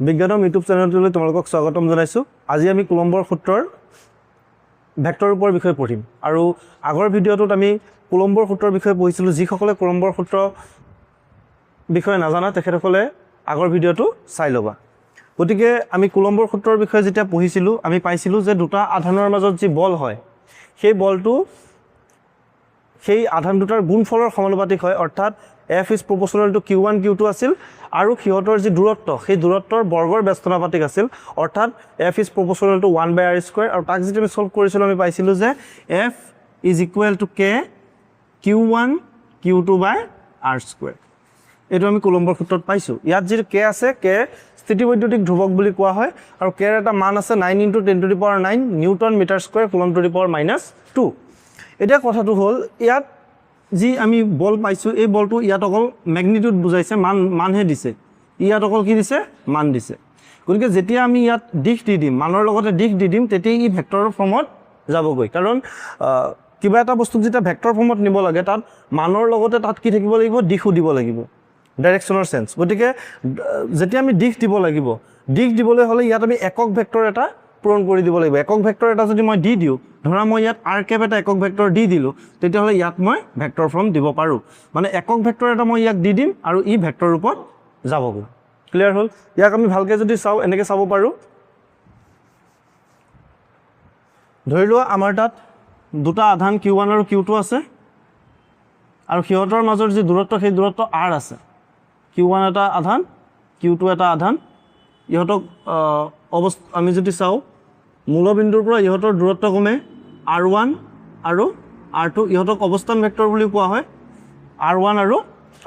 বিজ্ঞানম YouTube চেনেলটোলৈ তোমালোকক স্বাগতম জনাইছোঁ। আজি আমি কুলম্বৰ সূত্ৰৰ ভেক্টৰ ৰূপৰ বিষয়ে পঢ়িম আৰু আগৰ ভিডিঅ'টোত আমি কুলম্বৰ সূত্ৰৰ বিষয়ে পঢ়িছিলোঁ। যিসকলে কুলম্বৰ সূত্ৰ বিষয়ে নাজানা তেখেতসকলে আগৰ ভিডিঅ'টো চাই ল'বা। গতিকে আমি কুলম্বৰ সূত্ৰৰ বিষয়ে যেতিয়া পঢ়িছিলোঁ আমি পাইছিলোঁ যে দুটা আধানৰ মাজত যি বল হয় সেই বলটো সেই আধান দুটাৰ গুণফলৰ সমানুপাতিক হয়, অৰ্থাৎ F is proportional to Q1 Q2 আছিল আৰু সিহঁতৰ যি দূৰত্ব সেই দূৰত্বৰ বৰ্গৰ ব্যস্তনাপাতিক আছিল, অৰ্থাৎ F is proportional to 1/r² আৰু তাক যেতিয়া আমি সলভ কৰিছিলোঁ আমি পাইছিলোঁ যে F is equal to K Q1 Q2/r²। এইটো আমি কুলম্বৰ সূত্ৰত পাইছোঁ। ইয়াত যিটো K আছে, K স্থিতিবৈদ্যুতিক ধ্ৰুৱক বুলি কোৱা হয় আৰু K এটা মান আছে 9 × 10⁻⁹ newton metre square coulomb to the power -2। এতিয়া কথাটো হ'ল ইয়াত যি আমি বল পাইছোঁ এই বলটো ইয়াত অকল মেগনিটিউড বুজাইছে, মানহে দিছে। ইয়াত অকল কি দিছে? মান দিছে। গতিকে যেতিয়া আমি ইয়াত দিশ দি দিম, মানৰ লগতে দিশ দি দিম, তেতিয়া ই ভেক্টৰৰ ফৰ্মত যাবগৈ। কাৰণ কিবা এটা বস্তুক যেতিয়া ভেক্টৰ ফৰ্মত নিব লাগে তাত মানৰ লগতে তাত কি থাকিব লাগিব? দিশো দিব লাগিব, ডাইৰেকশ্যনৰ চেঞ্চ। গতিকে যেতিয়া আমি দিশ দিব লাগিব, দিশ দিবলৈ হ'লে ইয়াত আমি একক ভেক্টৰ এটা পূৰণ কৰি দিব লাগিব। একক ভেক্টৰ এটা যদি মই দি দিওঁ, ধৰা মই ইয়াত r কেপ এটা একক ভেক্টৰ দি দিলোঁ, তেতিয়াহ'লে ইয়াত মই ভেক্টৰ ফৰ্ম দিব পাৰোঁ। মানে একক ভেক্টৰ এটা মই ইয়াক দি দিম আৰু ই ভেক্টৰ ৰূপত যাবগৈ। ক্লিয়াৰ হ'ল? ইয়াক আমি ভালকৈ যদি চাওঁ এনেকৈ চাব পাৰোঁ। ধৰি লোৱা আমাৰ তাত দুটা আধান Q1 আৰু Q2 আছে আৰু সিহঁতৰ মাজৰ যি দূৰত্ব সেই দূৰত্ব r আছে। Q1 এটা আধান, Q2 এটা আধান। ইহঁতক আমি যদি চাওঁ মূলবিন্দুৰ পৰা ইহঁতৰ দূৰত্ব ক্ৰমে r1 আৰু r2। ইহঁতক অৱস্থান ভেক্টৰ বুলি কোৱা হয়, r1 আৰু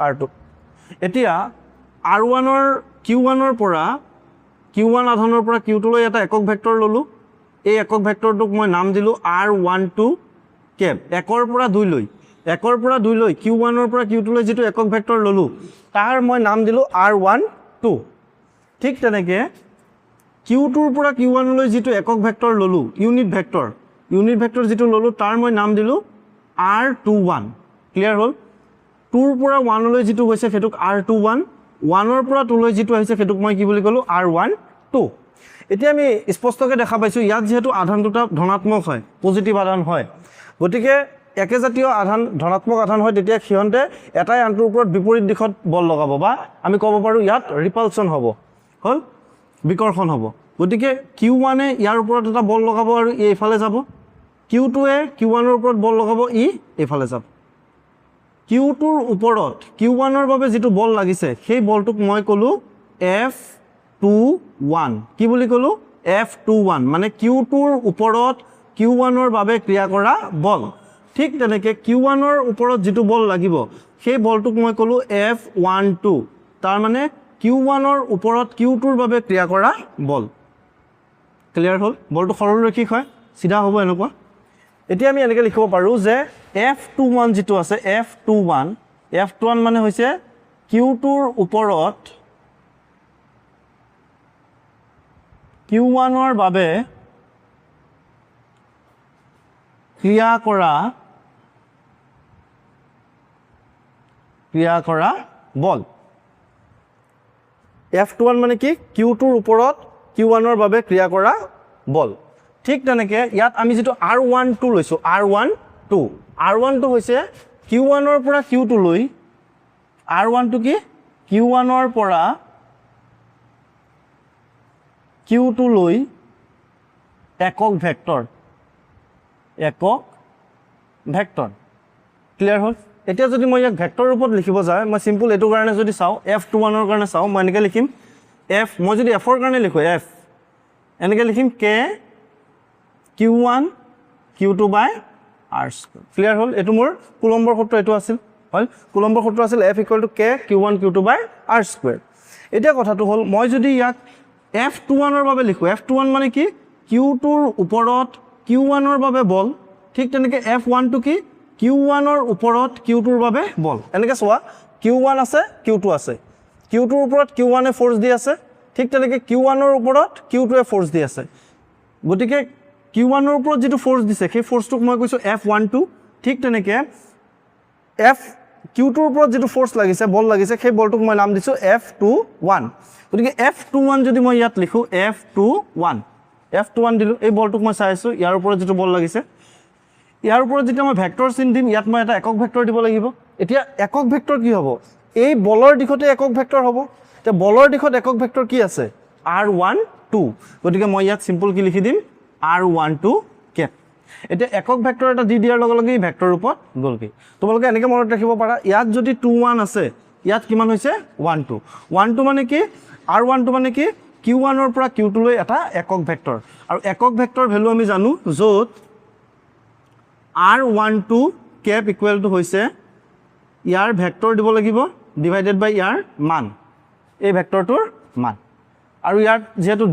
r2। এতিয়া r1ৰ Q1ৰ পৰা Q1 আধানৰ পৰা Q2লৈ এটা একক ভেক্টৰ ল'লোঁ। এই একক ভেক্টৰটোক মই নাম দিলোঁ r12 কেপ। একৰ পৰা 2 লৈ Q1ৰ পৰা Q2লৈ যিটো একক ভেক্টৰ ল'লোঁ তাৰ মই নাম দিলোঁ r12। ঠিক তেনেকৈ Q2ৰ পৰা Q1লৈ যিটো একক ভেক্টৰ ল'লোঁ, ইউনিট ভেক্টৰ যিটো ল'লোঁ তাৰ মই নাম দিলোঁ r21। ক্লিয়াৰ হ'ল? 2ৰ পৰা 1লৈ যিটো হৈছে সেইটোক r21, 1ৰ পৰা 2লৈ যিটো আহিছে সেইটোক মই কি বুলি ক'লোঁ? r12। এতিয়া আমি স্পষ্টকৈ দেখা পাইছোঁ ইয়াত যিহেতু আধান দুটা ধনাত্মক হয়, পজিটিভ আধান হয়, গতিকে একেজাতীয় আধান ধনাত্মক আধান হয়, তেতিয়া সিহঁতে এটাই আনটোৰ ওপৰত বিপৰীত দিশত বল লগাব, বা আমি ক'ব পাৰোঁ ইয়াত ৰিপালচন হ'ব, হ'ল বিকৰ্ষণ হ'ব। গতিকে Q1এ ইয়াৰ ওপৰত এটা বল লগাব আৰু ই এইফালে যাব, Q2এ Q1ৰ ওপৰত বল লগাব, ই এইফালে যাব। Q2ৰ ওপৰত Q1ৰ বাবে যিটো বল লাগিছে সেই বলটোক মই ক'লোঁ F21। কি বুলি ক'লোঁ? F21, মানে Q2ৰ ওপৰত Q1ৰ বাবে ক্ৰিয়া কৰা বল। ঠিক তেনেকৈ Q1ৰ ওপৰত যিটো বল লাগিব সেই বলটোক মই ক'লোঁ F12, তাৰমানে Q1ৰ ওপৰত Q2ৰ বাবে ক্ৰিয়া কৰা বল। ক্লিয়াৰ হ'ল? বলটো সৰলৰৈখিক হয়, চিধা হ'ব এনেকুৱা। এতিয়া আমি এনেকৈ লিখিব পাৰোঁ যে F21 যিটো আছে, F21 মানে হৈছে Q2ৰ ওপৰত Q1ৰ বাবে ক্ৰিয়া কৰা বল। F21 মানে কি? Q2ৰ ওপৰত Q1ৰ বাবে ক্ৰিয়া কৰা বল। ঠিক তেনেকৈ ইয়াত আমি যিটো r12 লৈছোঁ, r12 হৈছে Q1ৰ পৰা Q2 লৈ, r12 কি? Q1ৰ পৰা Q2 লৈ একক ভেক্টৰ। ক্লিয়াৰ হ'ল? এতিয়া যদি মই ইয়াক ভেক্টৰ ৰূপত লিখিব যাওঁ, মই চিম্পুল এইটো কাৰণে যদি চাওঁ, F21ৰ কাৰণে চাওঁ, মই এনেকৈ লিখিম মই যদি Fৰ কাৰণে লিখোঁ F, এনেকৈ লিখিম K Q1 Q2/r²। ক্লিয়াৰ হ'ল? এইটো মোৰ কুলম্বৰ সূত্ৰ এইটো আছিল, হয় কুলম্বৰ সূত্ৰ আছিল F = K Q1 Q2/r²। এতিয়া কথাটো হ'ল মই যদি ইয়াক F21ৰ বাবে লিখোঁ, F21 মানে কি? Q2ৰ ওপৰত Q1ৰ বাবে বল। ঠিক তেনেকৈ F12 কি? Q1ৰ ওপৰত Q2ৰ বাবে বল। এনেকৈ চোৱা, Q1 আছে, Q2 আছে, Q2ৰ ওপৰত Q1এ ফ'ৰ্চ দি আছে, ঠিক তেনেকৈ Q1ৰ ওপৰত Q2এ ফ'ৰ্চ দি আছে। গতিকে Q1ৰ ওপৰত যিটো ফ'ৰ্চ দিছে সেই ফ'ৰ্চটোক মই কৈছোঁ F12। ঠিক তেনেকৈ Q2ৰ ওপৰত যেটো ফোর্স লাগিছে বল লাগিছে সেই বলটোক মই নাম দিছো F21 গতিকে F21 যদি মই ইয়াত লিখো F21 দিলো এই বলটোক মই চাই আছো ইয়াৰ ওপৰত যেটো বল লাগিছে ইয়াৰ ওপৰত যেতিয়া মই ভেক্টৰ চিন দিম ইয়াত মই এটা একক ভেক্টৰ দিব লাগিব এতিয়া একক ভেক্টৰ কি হ'ব এই বলৰ দিশতে একক ভেক্টৰ হ'ব তে বলৰ দিশত একক ভেক্টৰ কি আছে R12 গতিকে মই ইয়াত সিম্পল কি লিখি দিম R12 কেপ এতিয়া একক ভেক্টৰ এটা দি দিয়াৰ লগে লগে ভেক্টৰ ৰূপত গলকি তোমালোকে এনেকে মনত ৰাখিব পাৰা ইয়াত যদি 21 আছে ইয়াত কিমান হৈছে 12 মানে কি R12 মানে কি Q1 ৰ পৰা Q2 লৈ এটা একক ভেক্টৰ আৰু একক ভেক্টৰ ভ্যালু আমি জানো যত R12 কেপ ইকুৱেল টু হৈছে ইয়াৰ ভেক্টৰ দিব লাগিব ডিভাইডেড বাই ইয়াৰ মান এই ভেক্টৰটোৰ মান আৰু ইয়াত যেহেতু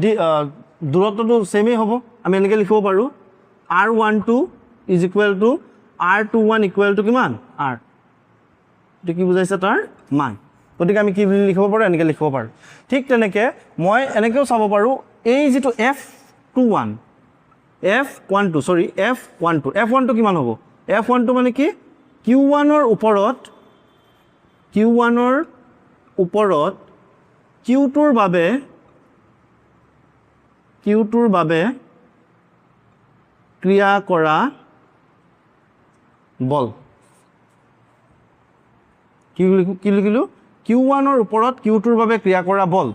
দূৰত্বটো সেমই হ'ব আমি এনেকৈ লিখিব পাৰো R12 is equal to R21 equal to কিমান R এটো কি বুজাইছে তাৰ মান গতিকে আমি কি লিখিব পাৰো এনেকৈ লিখিব পাৰো ঠিক তেনেকৈ মই এনেকৈও চাব পাৰো এই যেটো F12 কিমান হ'ব F12 মানে কি Q1 ৰ ওপৰত Q2ৰ বাবে ক্ৰিয়া কৰা বল কি লিখিলো Q1 ৰ ওপৰত Q2ৰ বাবে ক্ৰিয়া কৰা বল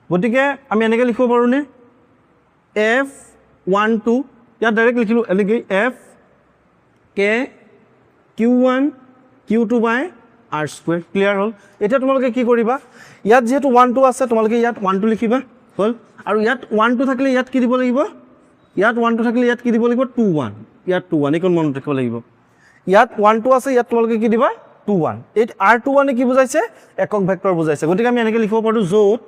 গতিকে আমি এনেকৈ লিখিব পাৰো নে F12 ইয়াত ডাইৰেক্ট লিখিলো এনেকৈ F K Q1 Q2 by R2 clear হল এটা তোমালোকে কি কৰিবা ইয়াত যেহেতু 12 আছে তোমালোকে ইয়াত 12 লিখিবা হল আৰু ইয়াত 12 থাকিলে ইয়াত কি দিব লাগিব ইয়াত 12 থাকিলে ইয়াত কি দিব লাগিব 21 ইয়াত 21 একন মনত ৰাখিব লাগিব ইয়াত 12 আছে ইয়াত তোমালোকে কি দিবা 21 এই R21 কি বুজাইছে একক ভেক্টৰ বুজাইছে গতিকে আমি এনেকৈ লিখিব পাৰো যত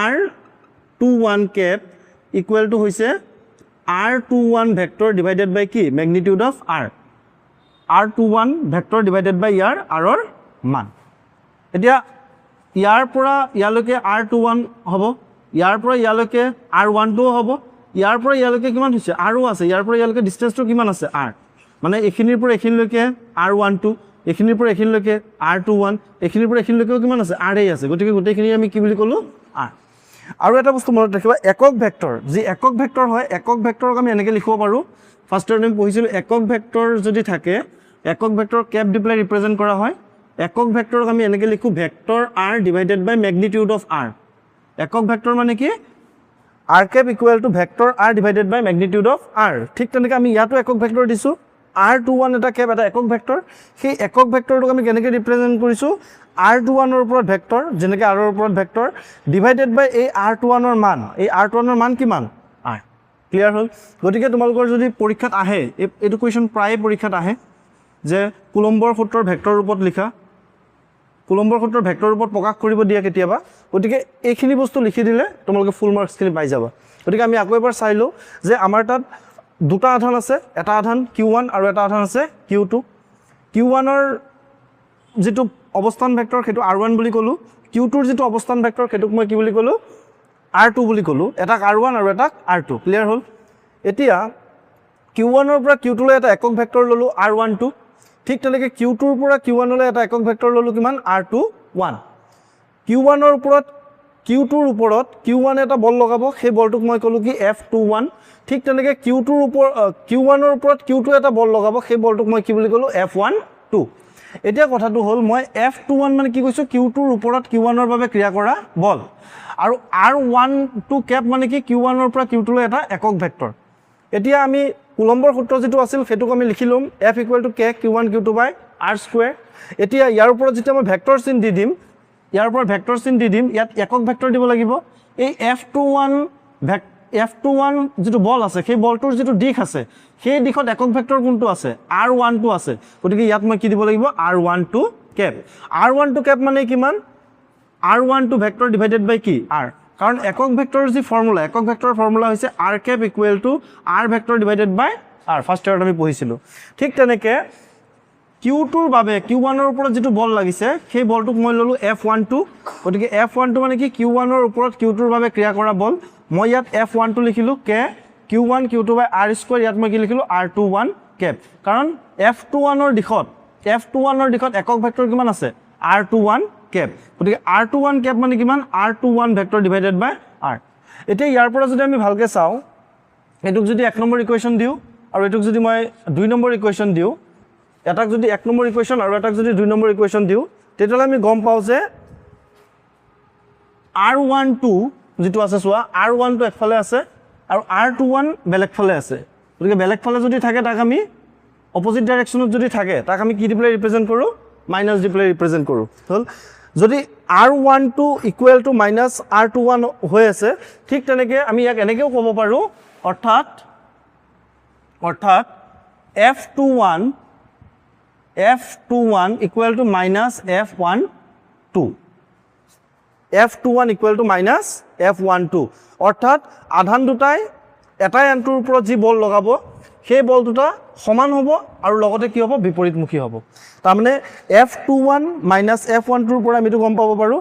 R21 কেপ ইকুৱেল টু হৈছে R21 ভেক্টৰ ডিভাইডেড বাই কি magnitude of R R21 vector divided by ইয়াৰ R ৰ মান এতিয়া ইয়াৰ পৰা ইয়ালৈকে R21 হ'ব ইয়াৰ পৰা ইয়ালৈকে R12 হ'ব ইয়াৰ পৰা ইয়ালৈকে কিমান হৈছে R আছে ইয়াৰ পৰা ইয়ালৈকে ডিসটেন্সটো কিমান আছে R মানে এখিনিৰ পৰা এখিনিলৈকে R12 এখিনিৰ পৰা এখিনিলৈকে R21 এখিনিৰ পৰা এখিনিলৈকে কিমান আছে R আছে গতিকে গোটেইখিনি আমি কি বুলি কলো R আৰু এটা বস্তু মনত ৰাখিবা একক ভেক্টৰ যি একক ভেক্টৰ হয় একক ভেক্টৰক আমি এনেকৈ লিখিব পাৰো ফাৰ্ষ্ট টাইম পঢ়িছিল একক ভেক্টৰ যদি থাকে একক ভেক্টৰ কেপ দি প্লাই ৰিপ্ৰেজেন্ট কৰা হয় একক ভেক্টৰক আমি এনেকৈ লিখো vector R divided by magnitude of R একক ভেক্টৰ মানে কি R cap equal to vector R divided by magnitude of R ঠিক তেনেকৈ আমি ইয়াতো একক ভেক্টৰ দিছো R21 এটা কেপ এটা একক ভেক্টৰ সেই একক ভেক্টৰটোক আমি কেনেকৈ ৰিপ্ৰেজেন্ট কৰিছো R21 ৰ ওপৰত ভেক্টৰ যেনেকৈ R ৰ ওপৰত ভেক্টৰ ডিভাইডেড বাই এই R21 ৰ মান এই R21 ৰ মান কিমান R ক্লিয়াৰ হল গতিকে তোমালোকৰ যদি পৰীক্ষাত আহে এইটো কোৱেশ্চন প্ৰায় পৰীক্ষাত আহে যে কুলম্বৰ সূত্ৰৰ ভেক্টৰ ৰূপত লিখা কুলম্বৰ সূত্ৰৰ ভেক্টৰ ৰূপত প্ৰকাশ কৰিব দিয়া কেতিয়াবা গতিকে এইখিনি বস্তু লিখি দিলে তোমালোকে ফুল মাৰ্কছখিনি পাই যাবা গতিকে আমি আকৌ এবাৰ চাইলো যে আমাৰ তাত দুটা আধান আছে এটা আধান Q1 আৰু এটা আধান আছে Q2 Q1 ৰ যেটো অৱস্থান ভেক্টৰ সেইটো R1 বুলি কলো Q2 ৰ যেটো অৱস্থান ভেক্টৰ সেইটোক মই কি বুলি কলো R2 বুলি কলো এটা R1 আৰু এটা R2 ক্লিয়াৰ হল এতিয়া Q1 ৰ পৰা Q2 লৈ এটা একক ভেক্টৰ ললো R12 ঠিক তেনেকৈ Q2 ৰ পৰা Q1 লৈ এটা একক ভেক্টৰ ললো কিমান R21 Q1 ৰ ওপৰত Q2 ৰ ওপৰত Q1 এটা বল লগাব সেই বলটোক মই কলো কি F21 ঠিক তেনেকৈ Q1 ৰ ওপৰত Q2 এটা বল লগাব সেই বলটোক মই কি বুলি কলো F12 এতিয়া কথাটো হল মই F21 মানে কি কৈছো Q2 ৰ ওপৰত Q1 ৰ বাবে ক্ৰিয়া কৰা বল আৰু R12 কেপ মানে কি Q1 ৰ পৰা Q2 লৈ এটা একক ভেক্টৰ এতিয়া আমি কুলম্বৰ সূত্ৰ যেটো আছিল হেতুক আমি লিখিলম F equal to K Q1 Q2 by R square এতিয়া ইয়াৰ ওপৰত যেতিয়া মই ভেক্টৰ চিন দি দিম ইয়াৰ ওপৰত ভেক্টৰ চিন দি দিম ইয়াত একক ভেক্টৰ দিব লাগিব এই F21 যেটো বল আছে সেই বলটোৰ যেটো দিশ আছে সেই দিশত একক ভেক্টৰ কোনটো আছে R12 আছে গতিকে ইয়াত মই কি দিব লাগিব R12 কেপ R12 কেপ মানে কিমান R12 ভেক্টৰ ডিভাইডেড বাই কি R কাৰণ একক ভেক্টৰৰ যি ফৰ্মুলা একক ভেক্টৰৰ ফৰ্মুলা হৈছে R cap equal to R vector divided by R first ইয়াৰত আমি পঢ়িছিলো ঠিক তেনেকৈ Q2 ৰ বাবে Q1 ৰ ওপৰত যেটো বল লাগিছে সেই বলটোক মই ললো F12 গতিকে F12 মানে কি Q1 ৰ ওপৰত Q2 ৰ বাবে ক্ৰিয়া কৰা বল মই ইয়াত F12 লিখিলো K Q1 Q2 by R square ইয়াত মই কি লিখিলো R21 cap কাৰণ F21 ৰ দিশত F21 দিশত একক ভেক্টৰ কিমান আছে R21 কেপ গতিকে R21 কেপ মানে কিমান R21 ভেক্টৰ ডিভাইডেড বাই R এতিয়া ইয়াৰ পৰা যদি আমি ভালকে চাওঁ এটুক যদি 1 নম্বৰ ইকুৱেশ্যন দিও আৰু এটুক যদি মই 2 নম্বৰ ইকুৱেশ্যন দিও এটাক যদি 1 নম্বৰ ইকুৱেশ্যন আৰু এটাক যদি 2 নম্বৰ ইকুৱেশ্যন দিও তেতিয়ালে আমি গম পাও যে R12 যেটো আছে সোয়া R12 একফালে আছে আৰু R21 বেলেগ ফালে আছে গতিকে বেলেগ ফালে যদি থাকে তাক আমি অপোজিট ডাইৰেকশনত যদি থাকে তাক আমি কি দি প্লে ৰিপ্ৰেজেন্ট কৰো মাইনাস দি প্লে ৰিপ্ৰেজেন্ট কৰো হল যদি R12 equal to minus R21 হৈ আছে ঠিক তেনেকে আমি ইয়াক এনেকেও ক'ব পাৰো অৰ্থাৎ F21 equal to minus F12 F21 equal to minus F12 অৰ্থাৎ আধান দুটাই এটাই আনটোৰ ওপৰত যি বল লগাব সেই বল দুটা সমান হ'ব আৰু লগতে কি হ'ব বিপৰীতমুখী হ'ব তাৰ মানে F21 মাইনাস F12 ৰ পৰা আমি তো গম পাব পাৰো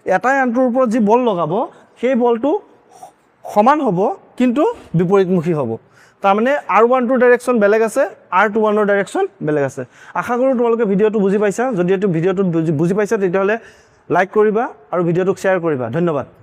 এটাই আনটোৰ ওপৰত যি বল লগাব সেই বলটো সমান হ'ব কিন্তু বিপৰীতমুখী হ'ব তাৰ মানে R12 ডাইৰেকশন বেলেগ আছে R21 ৰ ডাইৰেকশন বেলেগ আছে আশা কৰো তোমালোকে ভিডিওটো বুজি পাইছা যদি এটো ভিডিওটো বুজি পাইছা তেতিয়াহলে লাইক কৰিবা আৰু ভিডিওটো শেয়াৰ কৰিবা ধন্যবাদ